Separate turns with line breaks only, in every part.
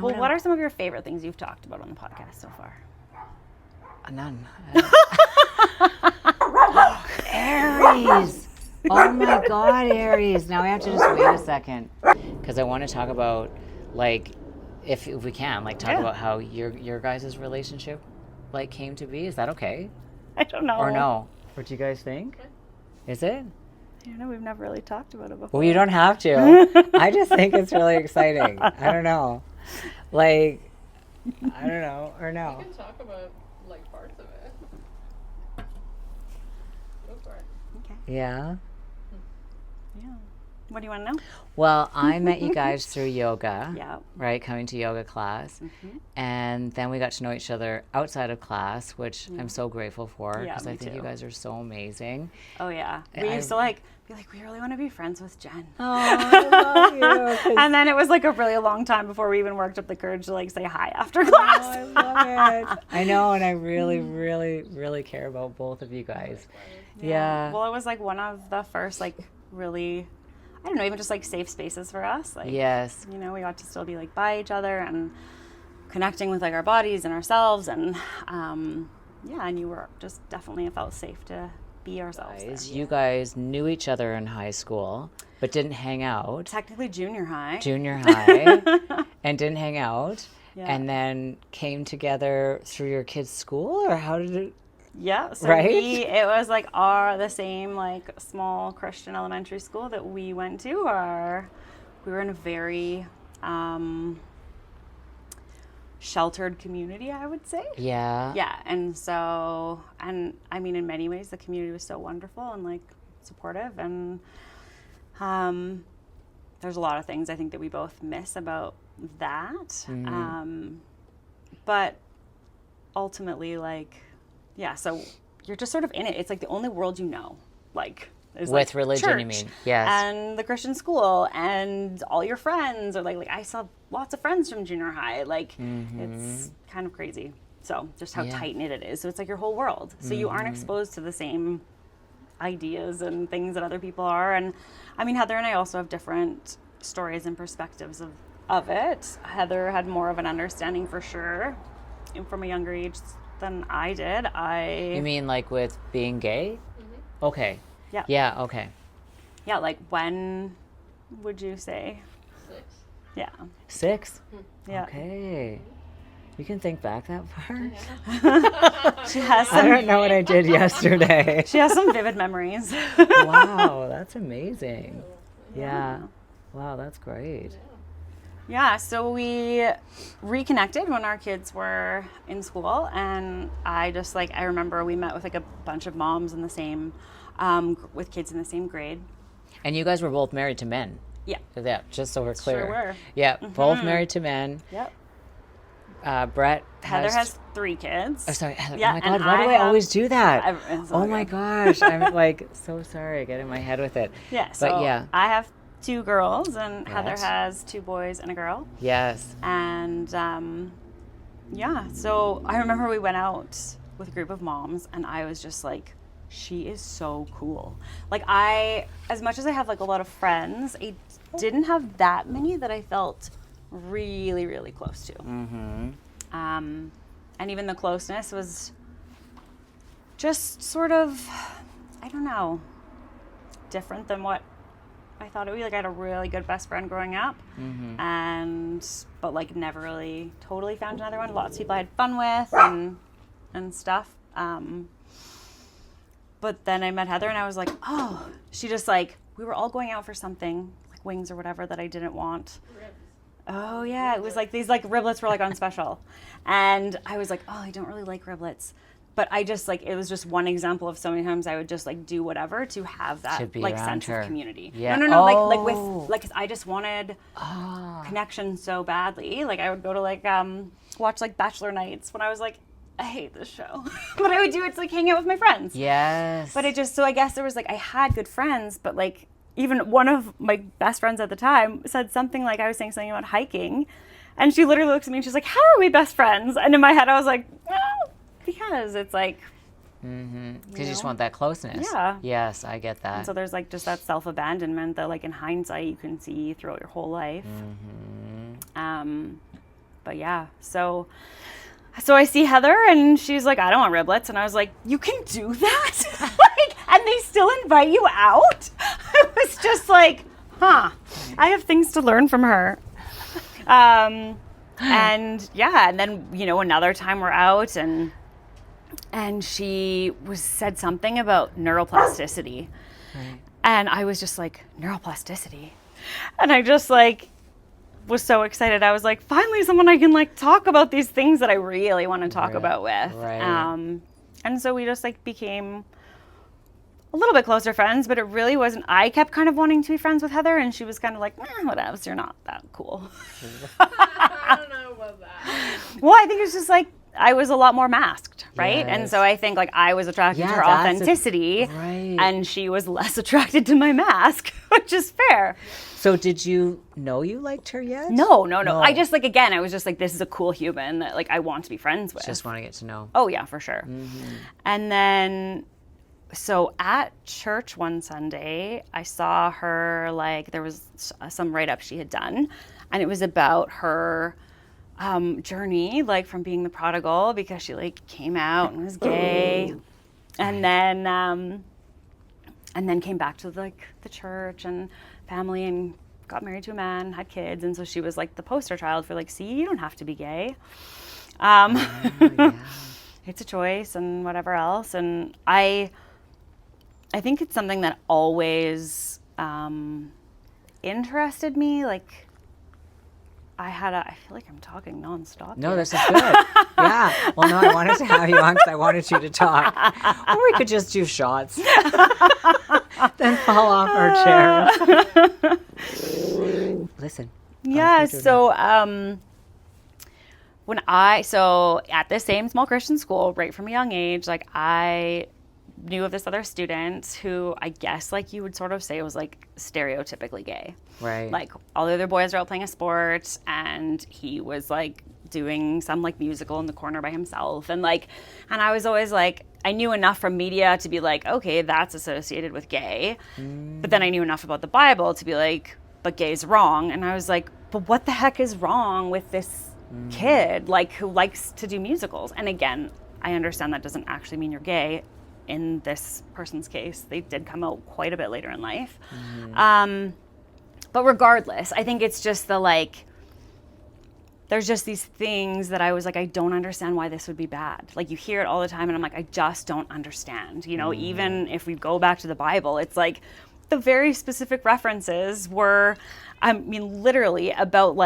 Well, what are some of your favorite things you've talked about on the podcast so far?
None. Aries. Oh my God, Aries. Now I have to just wait a second because I want to talk about, like, if we can, like, talk about how your guys' relationship, like, came to be. Is that okay?
I don't know.
Or no? What do you guys think? Is it?
I don't know. We've never really talked about it before.
Well, you don't have to. I just think it's really exciting. I don't know. Like, I don't know. Or no.
We can talk about, like, parts of it. Go for it.
Okay.
Yeah.
Yeah. What do you want to know?
Well, I met you guys through yoga.
Yeah.
Right, coming to yoga class. And then we got to know each other outside of class, which I'm so grateful for
Yeah,
because I
me
think
too.
you guys are so amazing.
Oh, yeah. We used to, like, be like, we really want to be friends with Jen.
Oh, I love you. 'Cause-
And then it was, like, a really long time before we even worked up the courage to, like, say hi after class.
I love it. I know, and I really, really, really care about both of you guys. Yeah.
Well, it was, like, one of the first, like, really, I don't know, even just, like, safe spaces for us. Like,
Yes.
you know, we got to still be, like, by each other and connecting with, like, our bodies and ourselves. And, yeah, and you were just definitely felt safe to be ourselves there.
You guys knew each other in high school, but didn't hang out.
Technically junior high.
Junior high, and didn't hang out.
Yeah.
And then came together through your kids' school, or how did it?
Yeah, so
Right?
it was like the same like small Christian elementary school that we went to. We were in a very sheltered community, I would say.
Yeah.
Yeah, and so, and I mean, in many ways, the community was so wonderful and like supportive, and there's a lot of things I think that we both miss about that. But ultimately, like, yeah, so you're just sort of in it. It's like the only world you know, like, is
With
like
religion, you
church
mean? Yes.
and the Christian school and all your friends, or like I saw lots of friends from junior high. Like, it's kind of crazy. So just how tight knit it is. So it's like your whole world. So you aren't exposed to the same ideas and things that other people are. And I mean, Heather and I also have different stories and perspectives of it. Heather had more of an understanding for sure, and from a younger age than I did.
You mean like with being gay? Okay.
Yeah.
Yeah, okay.
Yeah, like when would you say?
6.
Yeah.
6?
Yeah.
Okay. You can think back that far?
She has
I
some
don't know what I did yesterday.
she has some vivid memories.
Wow, that's amazing. Yeah. Wow, that's great.
Yeah, so we reconnected when our kids were in school, and I remember we met with like a bunch of moms in the same, with kids in the same grade.
And you guys were both married to men?
Yeah.
Yeah, just so we're clear.
Sure were.
Yeah, both married to men.
Yep.
Brett
Heather has 3 kids.
Oh, sorry, Heather.
Yeah,
Oh my God,
and
why do I
have-
always do that?
It's all
Oh my
good.
gosh, I'm like so sorry. I get in my head with it.
Yeah, so
But yeah,
I have 2 girls, and Heather
Right.
has 2 boys and a girl.
yes.
And yeah, so I remember we went out with a group of moms, and I was just like, she is so cool. Like, as much as I have like a lot of friends, I didn't have that many that I felt really, really close to. And even the closeness was just sort of, I don't know, different than what I thought it would be. Like, I had a really good best friend growing up, but like never really totally found another one. Lots of people I had fun with and stuff. But then I met Heather, and I was like, oh, she just like, we were all going out for something, like wings or whatever that I didn't want. Oh yeah, it was like these like riblets were like on special, and I was like, oh, I don't really like riblets. But I just like, it was just one example of so many times I would just like do whatever to have that
To be
like
around
sense
her.
of community.
Yeah.
No, like
Oh.
with like 'cause I just wanted connection so badly. Like I would go to like watch like Bachelor nights when I was like, I hate this show, but I would do it to like hang out with my friends.
Yes.
But it just, so I guess there was like, I had good friends, but like even one of my best friends at the time said something like, I was saying something about hiking, and she literally looks at me and she's like, how are we best friends? And in my head I was like, well, because it's like,
Because you just want that closeness.
Yeah.
Yes, I get that.
and so there's like just that self-abandonment that like in hindsight you can see throughout your whole life. But yeah, so I see Heather and she's like, I don't want riblets. And I was like, you can do that? And they still invite you out? I was just like, I have things to learn from her. And then, another time we're out and she said something about neuroplasticity.
Right.
And I was just like, neuroplasticity? And I just was so excited. I was like, finally someone I can talk about these things that I really want to talk about with.
Right.
And so we just became a little bit closer friends, but it really wasn't. I kept kind of wanting to be friends with Heather, and she was kind of like, whatever, you're not that cool.
I don't know about that.
Well, I think it's just I was a lot more masked, right?
Yes.
And so I think I was attracted to her
that's
authenticity,
right.
and she was less attracted to my mask, which is fair.
So did you know you liked her yet?
No. I just again, I was just this is a cool human that I want to be friends with.
Just want to get to know.
Oh yeah, for sure.
Mm-hmm.
And then, so at church one Sunday, I saw her, there was some write-up she had done, and it was about her journey, from being the prodigal, because she came out and was gay, and then came back to the church and family and got married to a man, had kids, and so she was the poster child for see, you don't have to be gay.
Yeah.
It's a choice and whatever else. And I think it's something that always interested me. I feel like I'm talking nonstop.
No,
here.
this is good. Yeah. Well, no, I wanted to have you on because I wanted you to talk. Or we could just do shots. Then fall off our chairs. Listen.
Yeah. So at this same small Christian school, right from a young age, I knew of this other student who I guess you would sort of say was stereotypically gay.
Right.
All the other boys are out playing a sport, and he was doing some musical in the corner by himself, and I was always I knew enough from media to be okay, that's associated with gay, but then I knew enough about the Bible to be but gay's wrong, and I was but what the heck is wrong with this kid who likes to do musicals? And again, I understand that doesn't actually mean you're gay. In this person's case, they did come out quite a bit later in life. But regardless, I think it's just there's just these things that I was I don't understand why this would be bad. You hear it all the time, and I'm I just don't understand. Even if we go back to the Bible, it's the very specific references were, literally about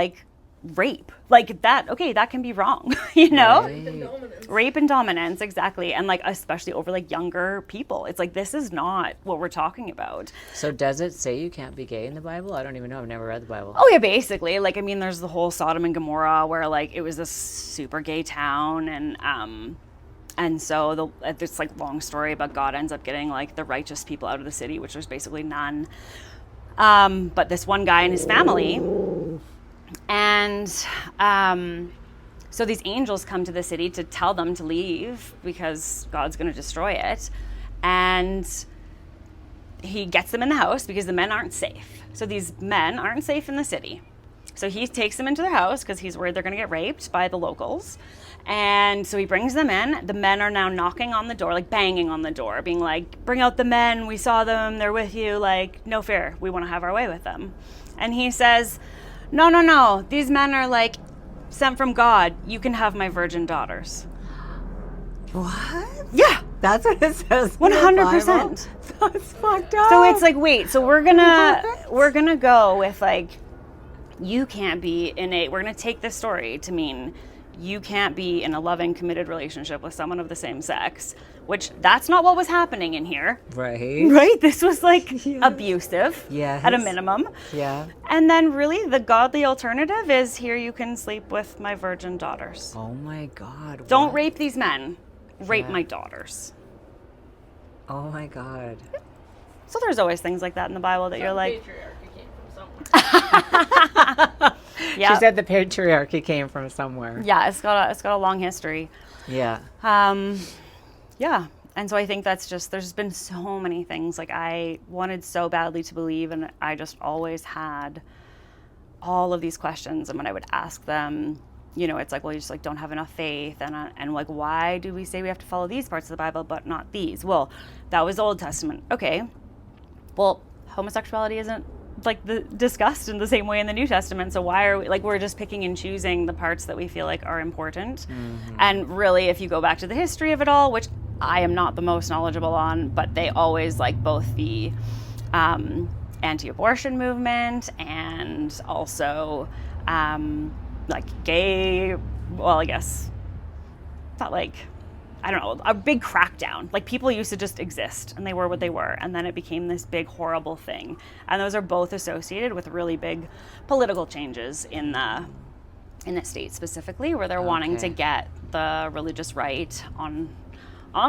rape. That can be wrong,
Right.
Rape and dominance, exactly. And especially over younger people. It's this is not what we're talking about.
So does it say you can't be gay in the Bible? I don't even know. I've never read the Bible.
Oh yeah, basically. There's the whole Sodom and Gomorrah where it was this super gay town, and so this long story about God ends up getting the righteous people out of the city, which there's basically none. But this one guy and his family. And so these angels come to the city to tell them to leave because God's going to destroy it. And he gets them in the house because the men aren't safe. So these men aren't safe in the city. So he takes them into their house because he's worried they're going to get raped by the locals. And so he brings them in. The men are now knocking on the door, banging on the door, being bring out the men. We saw them. They're with you. No fear. We want to have our way with them. And he says, no. These men are sent from God. You can have my virgin daughters.
What?
Yeah.
That's what it says.
100%.
That's fucked up.
So it's wait, so we're gonna go with you can't be we're gonna take this story to mean you can't be in a loving, committed relationship with someone of the same sex, which that's not what was happening in here.
Right.
Right? This was
Yes.
abusive
Yes.
at a minimum.
Yeah.
And then really the godly alternative is here you can sleep with my virgin daughters.
Oh my God.
Don't
what?
rape these men. Rape
Yeah.
my daughters.
Oh my God.
So there's always things like that in the Bible that you're
Patriarchy came from somewhere.
yeah.
She said the patriarchy came from somewhere.
Yeah, it's got a long history.
Yeah.
Yeah. And so I think that's just, there's been so many things I wanted so badly to believe, and I just always had all of these questions. And when I would ask them, you know, it's like, well, you just like don't have enough faith, and like, why do we say we have to follow these parts of the Bible but not these? Well, that was Old Testament. Okay, well, homosexuality isn't like discussed in the same way in the New Testament, so why are we like, we're just picking and choosing the parts that we feel like are important. And really, if you go back to the history of it all, which I am not the most knowledgeable on, but they always, like, both the anti-abortion movement and also like gay, well, I guess not, like, I don't know, a big crackdown. Like, people used to just exist and they were what they were, and then it became this big horrible thing. And those are both associated with really big political changes in the state specifically, where they're wanting to get the religious right on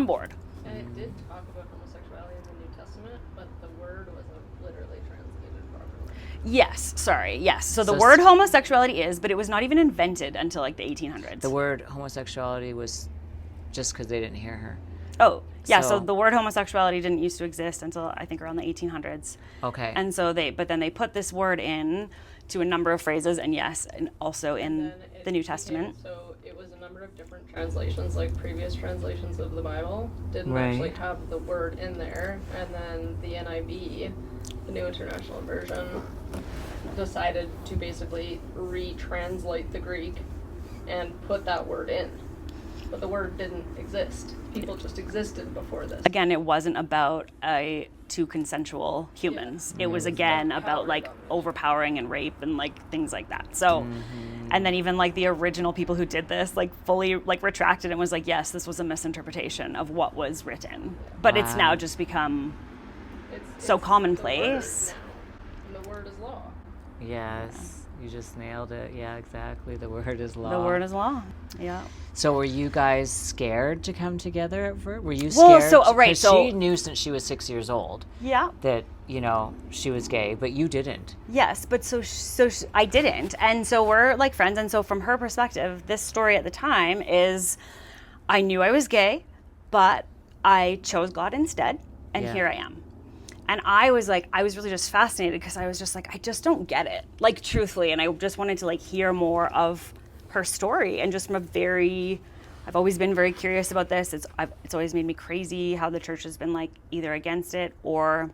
board.
And it did talk about homosexuality in the New Testament, but the word wasn't literally translated properly.
Yes, sorry, yes. So the word homosexuality is, but it was not even invented until like the 1800s.
The word homosexuality was just because they didn't hear her.
Oh, yeah, so the word homosexuality didn't used to exist until I think around the 1800s.
Okay.
And so but then they put this word in to a number of phrases, and yes, and also in the New Testament.
So it was a number of different translations, like previous translations of the Bible didn't actually have the word in there, and then the NIV, the New International Version, decided to basically retranslate the Greek and put that word in. But the word didn't exist. People just existed before this.
Again, it wasn't about two consensual humans. It was, again, about like overpowering and rape and like things like that. So, and then even like the original people who did this like fully like retracted and was like, yes, this was a misinterpretation of what was written. But it's now just become so commonplace.
And the word is law.
Yes, you just nailed it. Yeah, exactly. The word is law.
The word is law. Yeah.
So were you guys scared to come together at first? Were you
Well,
scared?
so, right,
'Cause
so-
she knew since she was 6 years old
Yeah.
that, you know, she was gay, but you didn't.
Yes, but so I didn't, and so we're like friends, and so from her perspective, this story at the time is, I knew I was gay, but I chose God instead, and here I am. And I was really just fascinated because I was just like, I just don't get it, like, truthfully, and I just wanted to like hear more of her story, and just from I've always been very curious about this. It's always made me crazy how the church has been like either against it or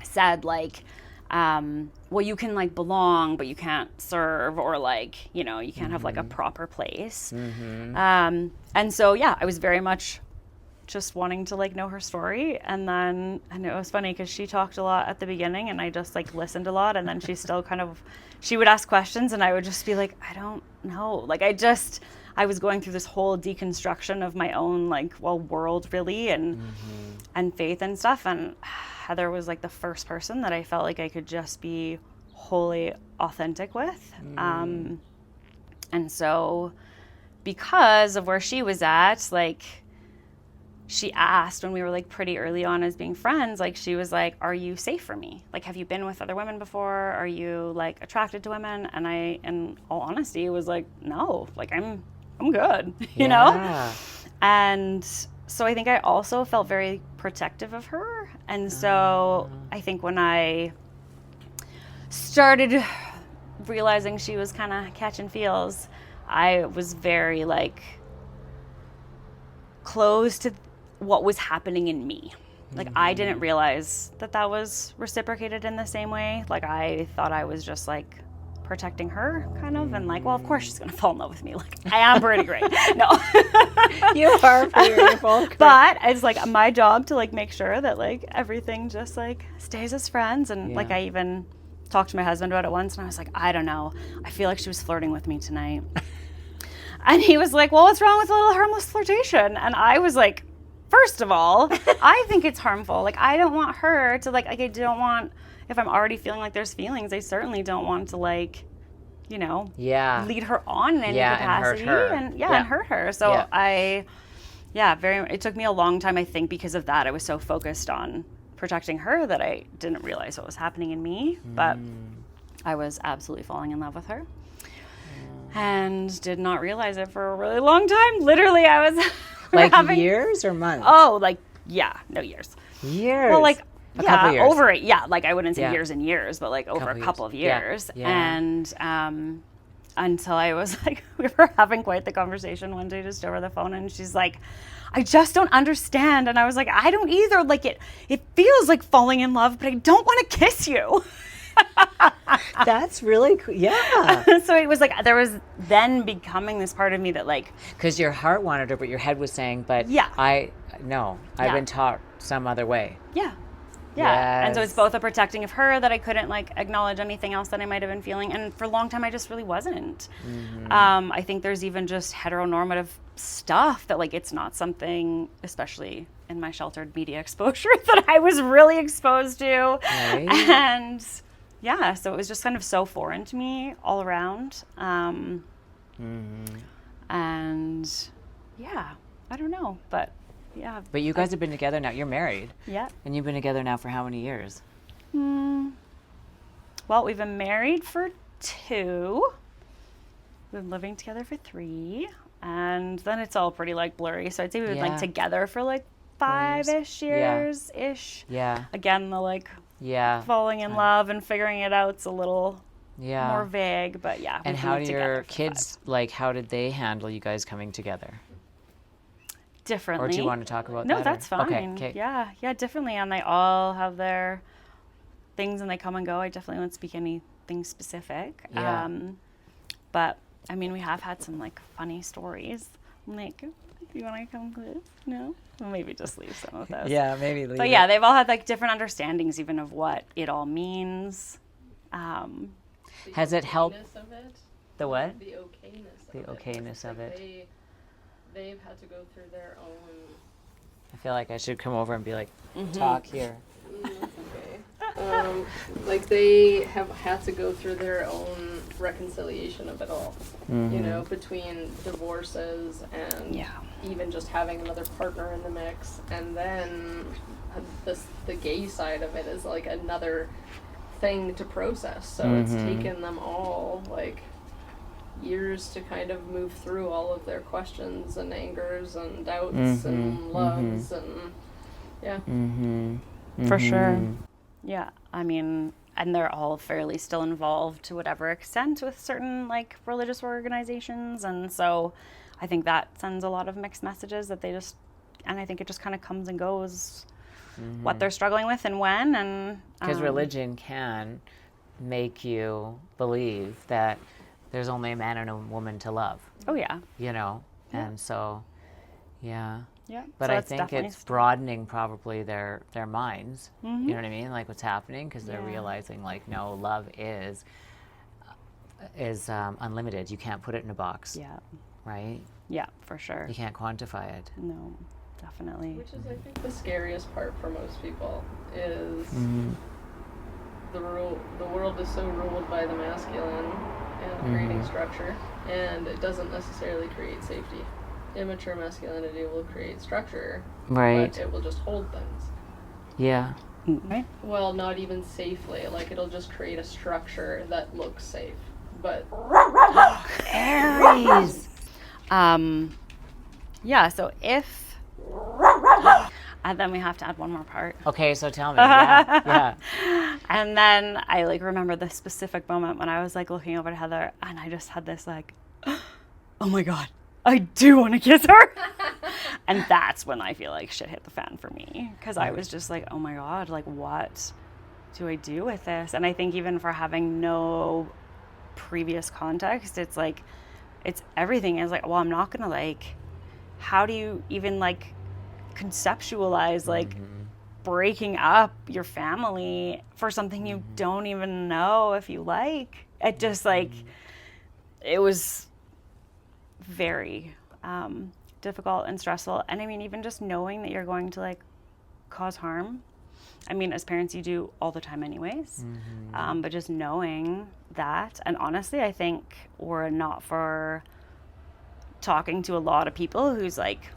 said like, well, you can like belong, but you can't serve, or like, you know, you can't have like a proper place. And so, yeah, I was very much just wanting to like know her story. And then, and it was funny because she talked a lot at the beginning and I just like listened a lot. And then she still she would ask questions and I would just be like, I don't know. Like, I was going through this whole deconstruction of my own like, well, world really, and faith and stuff. And Heather was like the first person that I felt like I could just be wholly authentic with. And so because of where she was at, like, she asked when we were like pretty early on as being friends, like she was like, are you safe for me? Like, have you been with other women before? Are you like attracted to women? And I, in all honesty, was like, no, like I'm good, you know? And so I think I also felt very protective of her. And so I think when I started realizing she was kind of catching feels, I was very like close to what was happening in me. Like, I didn't realize that was reciprocated in the same way. Like, I thought I was just like protecting her kind of, and like, well, of course she's gonna fall in love with me. Like, I am pretty great. No.
You are beautiful.
But it's like my job to like make sure that like everything just like stays as friends. And like, I even talked to my husband about it once and I was like, I don't know, I feel like she was flirting with me tonight. And he was like, well, what's wrong with a little harmless flirtation? And I was like, first of all, I think it's harmful. Like, I don't want her to like I don't want, if I'm already feeling like there's feelings, I certainly don't want to like, you know, lead her on in any capacity and hurt her. So it took me a long time, I think, because of that. I was so focused on protecting her that I didn't realize what was happening in me. But I was absolutely falling in love with her. And did not realize it for a really long time. Literally, I was
like years or months?
Oh, like, no, years.
Years?
Well, like,
a couple years.
Over it. Yeah, like I wouldn't say years and years, but like over a couple of years.
Yeah.
And until I was like, we were having quite the conversation one day just over the phone, and she's like, I just don't understand. And I was like, I don't either. Like it feels like falling in love, but I don't want to kiss you.
That's really cool. Yeah.
So it was like, there was then becoming this part of me that like,
Because your heart wanted her, but your head was saying, but
Yeah.
I've
Yeah.
been taught some other way.
yeah. Yeah. And so it's
Yes.
both a protecting of her that I couldn't like acknowledge anything else that I might have been feeling. And for a long time, I just really wasn't. I think there's even just heteronormative stuff that like, it's not something, especially in my sheltered media exposure, that I was really exposed to.
Right.
And yeah, so it was just kind of so foreign to me all around. And yeah, I don't know, but yeah.
But you guys have been together now. You're married.
Yeah.
And you've been together now for how many years?
Well, we've been married for 2. We've been living together for 3. And then it's all pretty like blurry. So I'd say we've been
Yeah.
like together for like 5-ish years-ish.
Yeah.
Again, the like
Yeah.
falling in love and figuring it out's a little
Yeah.
more vague, but yeah.
And
we've
how
been
do
together
your
for
kids, like, how did they handle you guys coming together?
5. Differently.
Or do you want to talk about that?
No,
or-
that's fine.
Okay.
Yeah, differently. And they all have their things and they come and go. I definitely won't speak anything specific.
Yeah.
But I mean, we have had some like funny stories. I'm like, you want to come with? No? Well, maybe just leave some of those.
Yeah, maybe.
But yeah, they've all had like different understandings even of what it all means.
Has it helped?
okayness of it.
The what?
The okayness of
The
it.
okayness
It's
of
like
it.
They've had to go through their own.
I feel like I should come over and be like, talk here.
Okay. Like they have had to go through their own reconciliation of it all. You know, between divorces and
Yeah.
even just having another partner in the mix, and then the gay side of it is like another thing to process. So it's taken them all like years to kind of move through all of their questions and angers and doubts and loves and yeah.
For sure. Yeah, I mean, and they're all fairly still involved to whatever extent with certain like religious organizations, and so I think that sends a lot of mixed messages that they just, and I think it just kind of comes and goes what they're struggling with and when, and
Because religion can make you believe that there's only a man and a woman to love,
oh yeah,
you know? And so, yeah.
yeah.
But
So
I
it's
think
definitely
it's broadening probably their minds. You know what I mean? Like what's happening, because they're
Yeah.
realizing like, no, love is unlimited. You can't put it in a box,
yeah,
right?
yeah, for sure.
You can't quantify it.
No, definitely.
Which is, I think, the scariest part for most people is the world is so ruled by the masculine and creating structure, and it doesn't necessarily create safety. Immature masculinity will create structure,
Right.
but it will just hold things.
Yeah.
Right.
Well, not even safely. Like, it'll just create a structure that looks safe, but
Aries.
Yeah. So if, and then we have to add one more part.
Okay, so tell me. Yeah.
And then I like remember the specific moment when I was like looking over to Heather and I just had this like, oh my God, I do want to kiss her. And that's when I feel like shit hit the fan for me. Cause I was just like, oh my God, like what do I do with this? And I think even for having no previous context, it's like, it's everything is like, well, I'm not gonna like, how do you even like conceptualize like breaking up your family for something you don't even know if you like? It just like, it was very difficult and stressful. And I mean, even just knowing that you're going to like cause harm. I mean, as parents, you do all the time anyways. But just knowing that, and honestly, I think were it not for talking to a lot of people whose like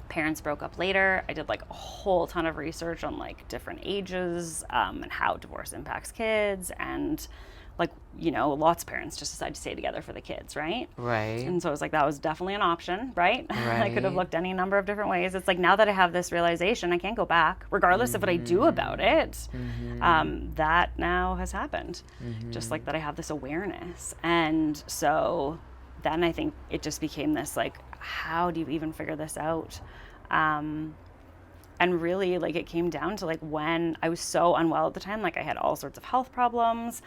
parents broke up later, I did like a whole ton of research on like different ages and how divorce impacts kids and like, you know, lots of parents just decide to stay together for the kids, right?
Right.
And so it was like, that was definitely an option, right? I could have
Right.
looked any number of different ways. It's like, now that I have this realization, I can't go back, regardless of what I do about it. That now has happened. Just like that I have this awareness. And so then I think it just became this, like, how do you even figure this out? And really, like, it came down to, like, when I was so unwell at the time, like, I had all sorts of health problems.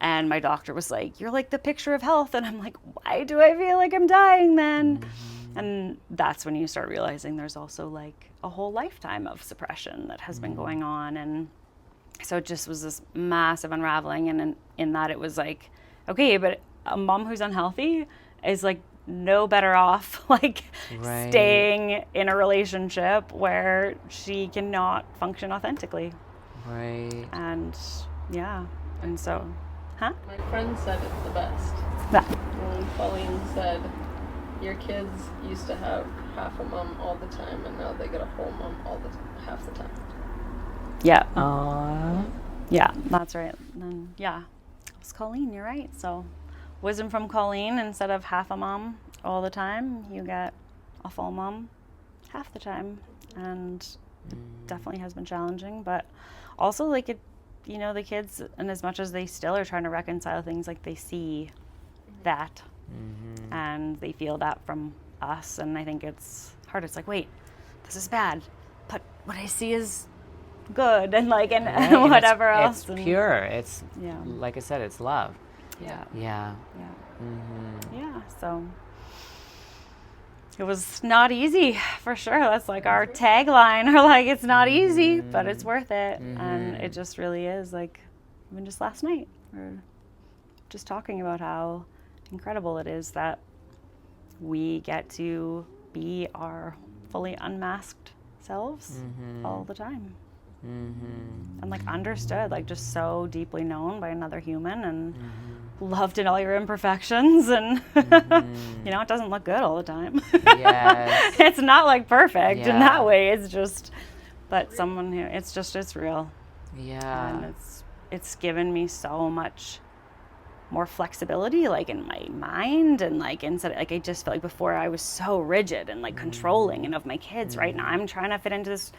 And my doctor was like, you're like the picture of health. And I'm like, why do I feel like I'm dying then? And that's when you start realizing there's also, like, a whole lifetime of suppression that has been going on. And so it just was this massive unraveling. And in that, it was like, okay, but a mom who's unhealthy is, like, no better off, like, staying in a relationship where she cannot function authentically.
Right.
And yeah, and so, huh?
My friend said it the best.
Yeah.
When Pauline said, your kids used to have half a mom all the time, and now they get a whole mom half the time.
Yeah.
Aww.
Yeah, that's right. And yeah, it was Colleen, you're right. So wisdom from Colleen, instead of half a mom all the time, you get a full mom half the time. And definitely has been challenging, but also, like, it, you know, the kids, and as much as they still are trying to reconcile things, like, they see that and they feel that from us. And I think it's hard. It's like, wait, this is bad, but what I see is good, and, like, and
Right.
whatever
and
else.
it's pure. It's,
Yeah.
like I said, it's love.
Yeah.
Yeah.
Yeah. Yeah. So it was not easy, for sure. That's like our tagline, or like, it's not easy, but it's worth it. And it just really is. Like, even just last night, we were just talking about how incredible it is that we get to be our fully unmasked selves all the time. And, like, understood, like, just so deeply known by another human, and loved in all your imperfections. And you know, it doesn't look good all the time.
Yes.
It's not, like, perfect in
Yeah.
that way. It's just, but someone who, it's real.
Yeah.
And it's given me so much more flexibility, like, in my mind, and, like, instead, like, I just felt like before I was so rigid and, like, controlling, and of my kids. Right now I'm trying to fit into this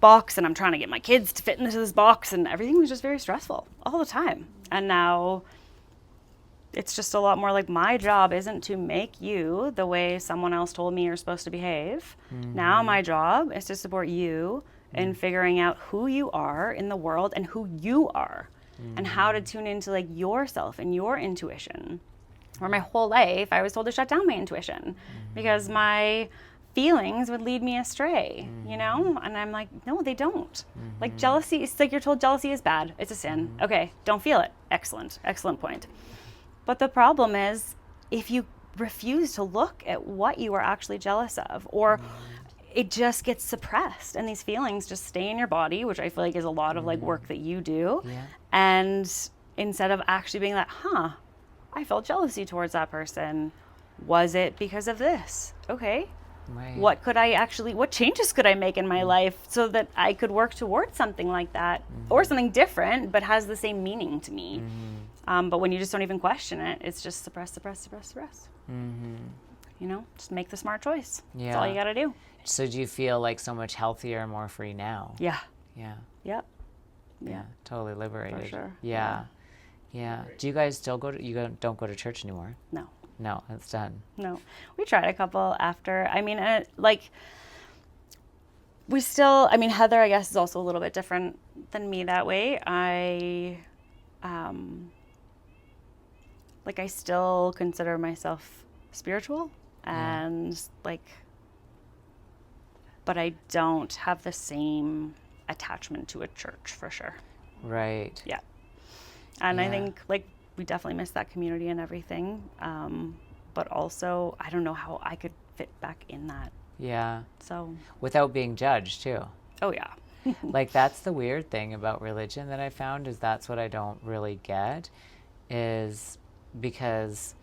box, and I'm trying to get my kids to fit into this box, and everything was just very stressful all the time. And now it's just a lot more like, my job isn't to make you the way someone else told me you're supposed to behave. Now my job is to support you in figuring out who you are in the world, and who you are, and how to tune into, like, yourself and your intuition. Where my whole life I was told to shut down my intuition because my feelings would lead me astray, you know? And I'm like, no, they don't. Like, jealousy, it's like you're told jealousy is bad. It's a sin. Okay, don't feel it. Excellent. Excellent point. But the problem is, if you refuse to look at what you are actually jealous of, or it just gets suppressed, and these feelings just stay in your body, which I feel like is a lot of, like, work that you do.
Yeah.
And instead of actually being like, I felt jealousy towards that person. Was it because of this? Okay.
Right.
What changes could I make in my life so that I could work towards something like that, or something different, but has the same meaning to me? But when you just don't even question it, it's just suppress. You know, just make the smart choice.
Yeah.
That's all you got to do.
So do you feel, like, so much healthier and more free now?
Yeah.
Yeah.
Yep.
Yeah. Totally liberated.
For sure.
Yeah. Yeah. Do you guys still don't go to church anymore?
No.
No, it's done.
No. We tried a couple after. I mean, like, we still, I mean, Heather, I guess, is also a little bit different than me that way. I still consider myself spiritual, and, like, but I don't have the same attachment to a church, for sure.
Right.
Yeah. And I
Yeah.
think, like, we definitely miss that community and everything. But also, I don't know how I could fit back in that.
Yeah.
So,
Without being judged, too.
oh yeah.
Like, that's the weird thing about religion that I found, is that's what I don't really get, is because,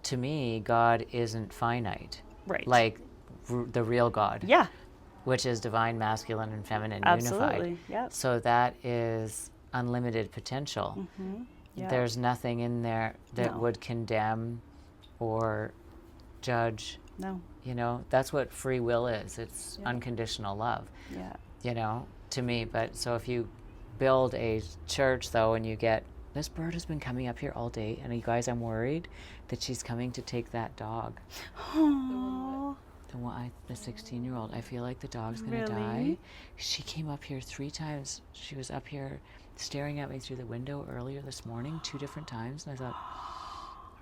to me, God isn't finite.
Right.
Like, the real God.
Yeah.
Which is divine, masculine, and feminine
Absolutely.
unified.
Yep.
So that is unlimited potential. There's nothing in there that
No.
would condemn or judge.
No.
You know, that's what free will is. It's unconditional love.
Yeah.
You know, to me. But so if you build a church, though, and you get, this bird has been coming up here all day, and you guys, I'm worried that she's coming to take that dog.
Aww.
The 16-year-old. I feel like the dog's going to die. She came up here 3 times. She was up here staring at me through the window earlier this morning, 2 different times. And I thought,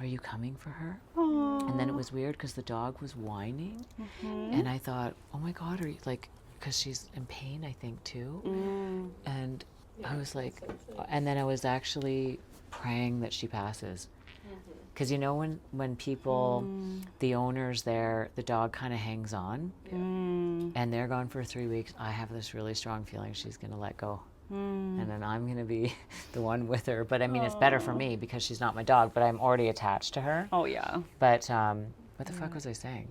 are you coming for her?
Aww.
And then it was weird because the dog was whining. And I thought, oh my God, are you, like, because she's in pain, I think, too. And I was like, and then I was actually praying that she passes. Because you know when people, the owners there, the dog kind of hangs on, and they're gone for 3 weeks, I have this really strong feeling she's going to let go. And then I'm going to be the one with her. But I mean, it's better for me because she's not my dog, but I'm already attached to her.
Oh, yeah.
But what the fuck was I saying?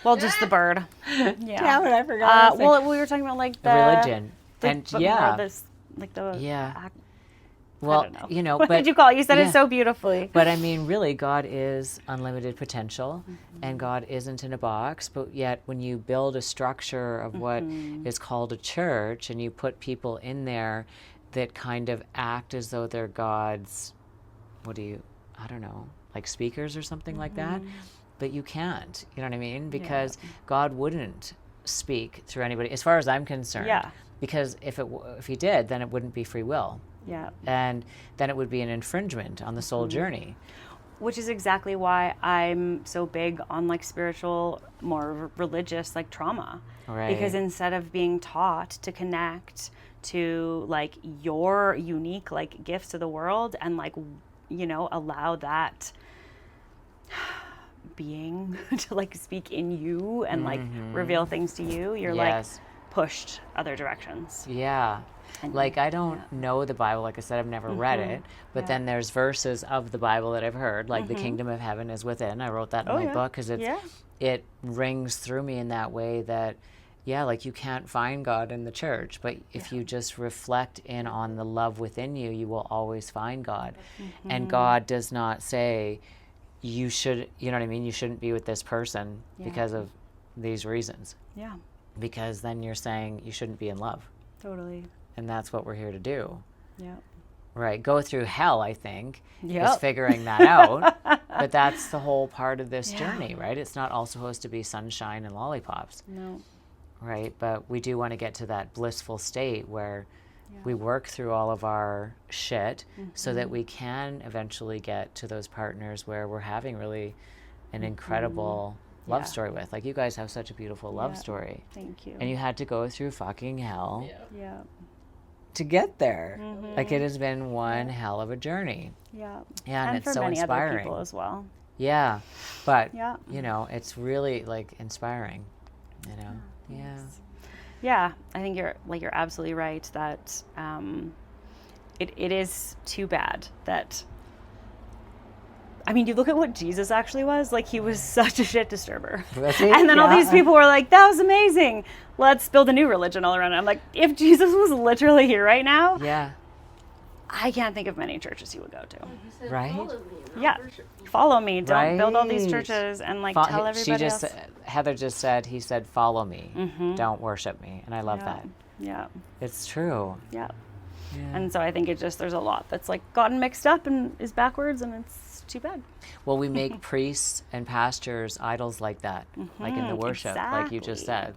Well, just the bird. Yeah.
Damn it, I forgot.
Well, we were talking about like the
religion. And
but
yeah.
more this, like the
Well,
I don't know.
you know,
what
but
did you call it? You said it so beautifully.
But I mean, really, God is unlimited potential, and God isn't in a box. But yet, when you build a structure of what is called a church, and you put people in there that kind of act as though they're God's, I don't know, like speakers or something like that. But you can't, you know what I mean? Because God wouldn't speak through anybody, as far as I'm concerned.
Yeah.
Because if he did, then it wouldn't be free will.
Yeah.
And then it would be an infringement on the soul journey.
Which is exactly why I'm so big on like spiritual, more religious, like trauma.
Right.
Because instead of being taught to connect to like your unique like gifts to the world and like, you know, allow that being to like speak in you and like reveal things to you, you're like pushed other directions.
Yeah. Like, I don't know the Bible. Like I said, I've never read it. But then there's verses of the Bible that I've heard, like the kingdom of heaven is within. I wrote that in my book because it rings through me in that way that, like you can't find God in the church. But if you just reflect in on the love within you, you will always find God. And God does not say, you should, you know what I mean? You shouldn't be with this person because of these reasons. Yeah. Because then you're saying you shouldn't be in love.
Totally.
And that's what we're here to do.
Yeah.
Right. Go through hell, I think, is figuring that out. But that's the whole part of this journey, right? It's not all supposed to be sunshine and lollipops.
No.
Right. But we do want to get to that blissful state where we work through all of our shit so that we can eventually get to those partners where we're having really an incredible love story with. Like, you guys have such a beautiful love story.
Thank you.
And you had to go through fucking hell.
Yeah.
To get there. Like, it has been one hell of a journey.
Yeah.
And it's
for
so
many
inspiring.
other people as well.
Yeah. But,
Yeah.
you know, it's really, like, inspiring, you know? Yeah.
Yeah, I think you're absolutely right that it is too bad that, I mean, you look at what Jesus actually was, like, he was such a shit disturber. And then all these people were like, that was amazing. Let's build a new religion all around it. I'm like, if Jesus was literally here right now, I can't think of many churches he would go to.
Said,
right?
Follow me,
Follow me. Don't build all these churches and like tell everybody else.
Heather just said, he said, follow me. Don't worship me. And I love that.
Yeah.
It's true.
Yeah. And so I think there's a lot that's like gotten mixed up and is backwards, and it's too bad.
Well, we make priests and pastors idols like that, like in the worship, like you just said.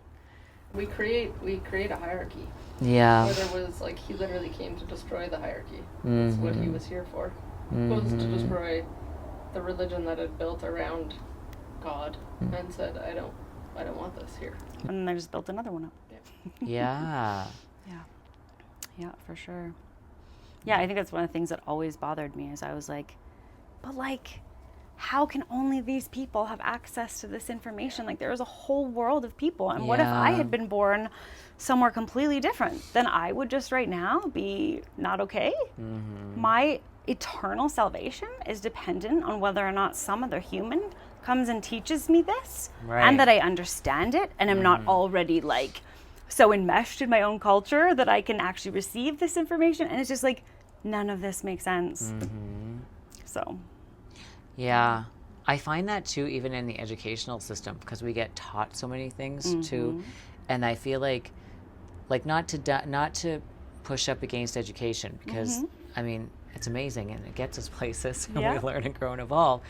We create a hierarchy.
Yeah.
Where there was, like, he literally came to destroy the hierarchy. That's what he was here for. Was to destroy the religion that had built around God and said, I don't want this here.
And then they just built another one up.
Yeah.
Yeah, for sure. Yeah, I think that's one of the things that always bothered me is I was like, but like, how can only these people have access to this information? Like, there is a whole world of people. And what if I had been born somewhere completely different? Then I would just right now be not okay. My eternal salvation is dependent on whether or not some other human comes and teaches me this and that I understand it and I'm not already like so enmeshed in my own culture that I can actually receive this information. And it's just like, none of this makes sense. So.
Yeah. I find that too, even in the educational system, because we get taught so many things too. And I feel like not to push up against education, because I mean, it's amazing and it gets us places and we learn and grow and evolve.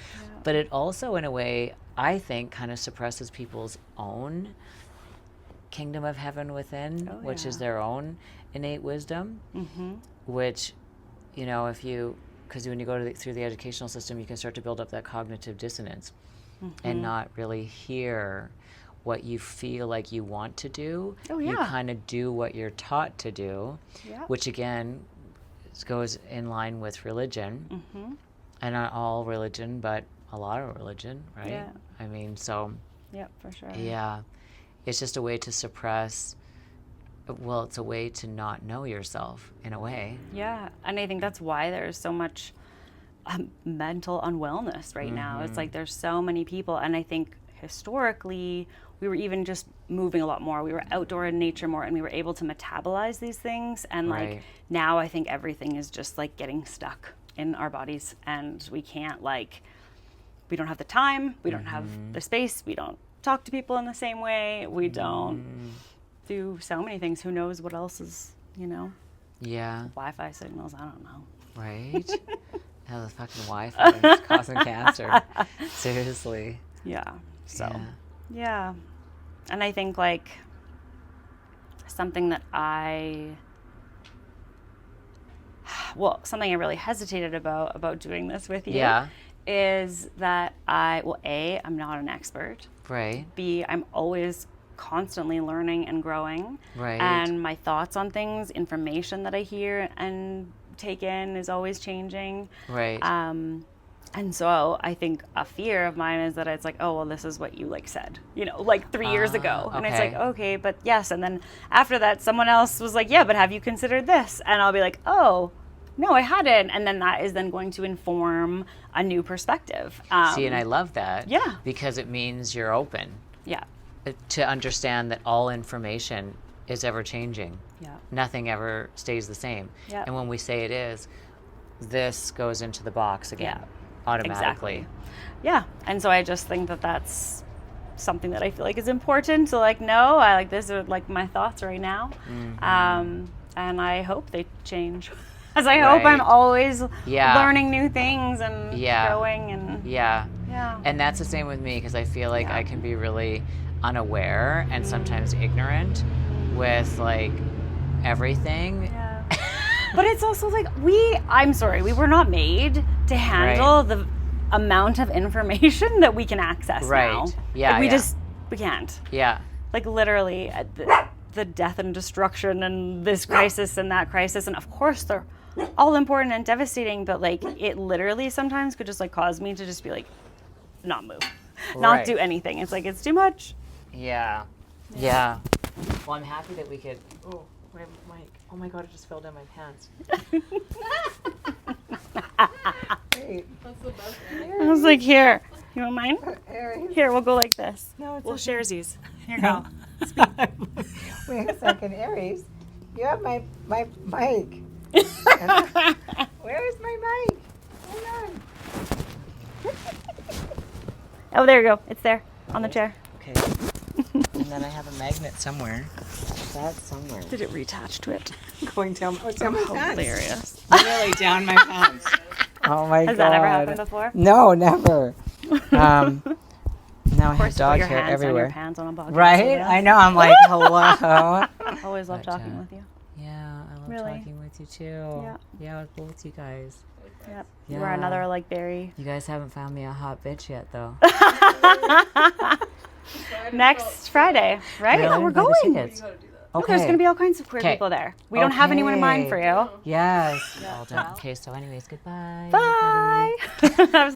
But it also, in a way, I think, kind of suppresses people's own kingdom of heaven within, which is their own innate wisdom, which, you know, because when you go through the educational system, you can start to build up that cognitive dissonance and not really hear what you feel like you want to do. You kind of do what you're taught to do, which again goes in line with religion. And not all religion, but a lot of religion, right?
Yeah.
I mean, so.
Yep, for sure.
Yeah. It's just a way to suppress. Well, it's a way to not know yourself, in a way.
Yeah, and I think that's why there's so much mental unwellness right now. It's like there's so many people, and I think historically we were even just moving a lot more. We were outdoor in nature more, and we were able to metabolize these things. And like now I think everything is just like getting stuck in our bodies, and we can't we don't have the time, we don't have the space, we don't talk to people in the same way, we don't do so many things. Who knows what else is, you know? Yeah. Wi-Fi signals, I don't know.
Right? Hell, the fucking Wi-Fi is causing cancer. Seriously.
Yeah. So, yeah. And I think like something that something I really hesitated about doing this with you is that A, I'm not an expert.
Right.
B, I'm always constantly learning and growing.
Right.
And my thoughts on things, information that I hear and take in is always changing.
Right.
And so I think a fear of mine is that it's like, oh, well, this is what you said, 3 years ago. And it's like, okay, but yes. And then after that, someone else was like, yeah, but have you considered this? And I'll be like, oh, no, I hadn't. And then that is then going to inform a new perspective.
See, and I love that.
Yeah.
Because it means you're open.
Yeah.
To understand that all information is ever changing.
Yeah.
Nothing ever stays the same.
Yeah.
And when we say it is, this goes into the box again, automatically.
Exactly. Yeah. And so I just think that that's something that I feel like is important to know. This are my thoughts right now. And I hope they change. As I hope I'm always learning new things and growing and and
that's the same with me, because I feel like I can be really unaware and sometimes ignorant with everything.
Yeah. But it's also I'm sorry, we were not made to handle the amount of information that we can access now.
Yeah.
We can't.
Yeah.
Literally the death and destruction and this crisis and that crisis, and of course they're all important and devastating, but it literally sometimes could just cause me to just be not move, not do anything. It's it's too much.
Yeah. Well, I'm happy that we could. Oh, my mic. Oh my God, it just fell down my pants.
Great. That's the best thing.
I was like, here, you want mine?
Aries.
Here, we'll go like this.
No, it's
we'll
okay.
share these. Here you go.
Wait a second, Aries. You have my mic. Where is my mic? Hold on.
Oh, there you go. It's there on the chair.
Okay. And then I have a magnet somewhere. That's somewhere.
Did it reattach to it?
Going down. Oh, down my pants.
Hilarious.
Literally down my pants. Oh my God.
Has that ever happened before?
No, never. Now I have dog
your
hair
hands
everywhere.
On your pants on a bug.
Right? I know. I'm like, hello.
Always love talking with you.
Yeah, I love talking with you too. Yeah, with both you guys.
Yep.
Yeah.
We're another very.
You guys haven't found me a hot bitch yet, though.
Next Friday, right?
Really?
We're
Buy the
going.
tickets.
Oh, there's going to be all kinds of queer people there. We don't have anyone in mind for you.
Yes. All done. Okay, so anyways, goodbye.
Bye.